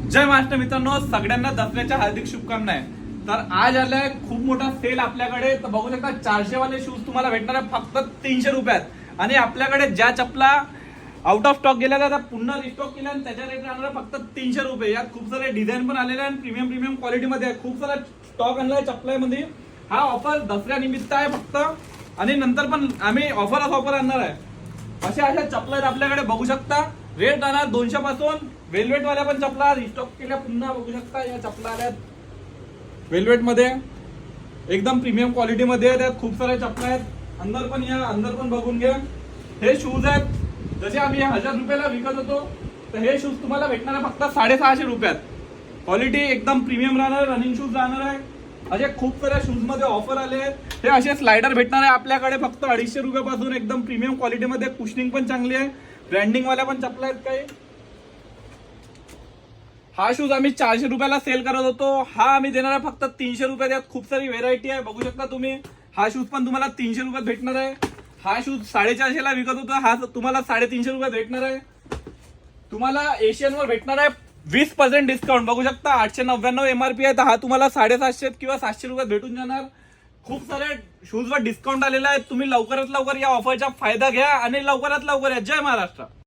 जय महाराष्ट्र मित्रांनो, सगळ्यांना दसऱ्याच्या हार्दिक शुभकामना आहे। तर आज आलाय खूप मोठा सेल आपल्याकडे। तर बघू शकता 400 वाले शूज तुम्हाला भेटणार आहे फक्त 300 रुपयात। आणि आपल्याकडे ज्या चपला आउट ऑफ स्टॉक गेल्या त्या पुन्हा रिस्टॉक केल्या आणि त्याच्या रेट राहणार फक्त 300 रुपये। यात खूप सारे डिझाईन पण आलेले आणि प्रीमियम क्वालिटी मध्ये खूप सारा स्टॉक आणलाय चपलामध्ये। हा ऑफर दसऱ्या निमित्त आहे फक्त, आणि नंतर पण आम्ही ऑफर आणणार आहे। अशा चपला आहेत आपल्याकडे, बघू शकता। रेट राहणार 200 पासून। वेलवेट वाल्या पण चपला रिस्टॉक केल्या पुन्हा, बघू शकता। या चपला आल्यात वेलवेट मध्ये, एकदम प्रीमियम क्वालिटी मध्ये। त्यात खूप साऱ्या चपला आहेत। अंदर पण बघून घ्या। हे शूज आहेत, जसे आम्ही 1000 रुपयाला विकत होतो, तर हे शूज तुम्हाला भेटणार आहे फक्त 650 रुपयात। क्वालिटी एकदम प्रीमियम राहणार, रनिंग शूज राहणार आहे। असे खूप साऱ्या शूज मध्ये ऑफर आले आहेत। हे असे स्लाइडर भेटणार आहे आपल्याकडे फक्त 250 रुपयापासून, एकदम प्रीमियम क्वालिटी मध्ये। कुशनिंग पण चांगली आहे, ब्रँडिंग वाल्या पण चपला आहेत काही। हा शूज आम्ही 400 रुपयाला सेल करत होतो, हा आम्ही देणार आहे फक्त 300 रुपयात। यात खूप सारी व्हेरायटी आहे, बघू शकता तुम्ही। हा शूज पण तुम्हाला 300 रुपयात भेटणार आहे। हा शूज 450 ला विकत होता, हा तुम्हाला 350 रुपयात भेटणार आहे। तुम्हाला एशियन वर भेटणार आहे 20% डिस्काउंट, बघू शकता। 899 एमआरपी आहे, तर हा तुम्हाला 750 किंवा 700 रुपयात भेटून जाणार। खूप सारे शूज वर डिस्काउंट आलेला आहे। तुम्ही लवकरात लवकर या ऑफरचा फायदा घ्या आणि लवकरात लवकर या। जय महाराष्ट्र।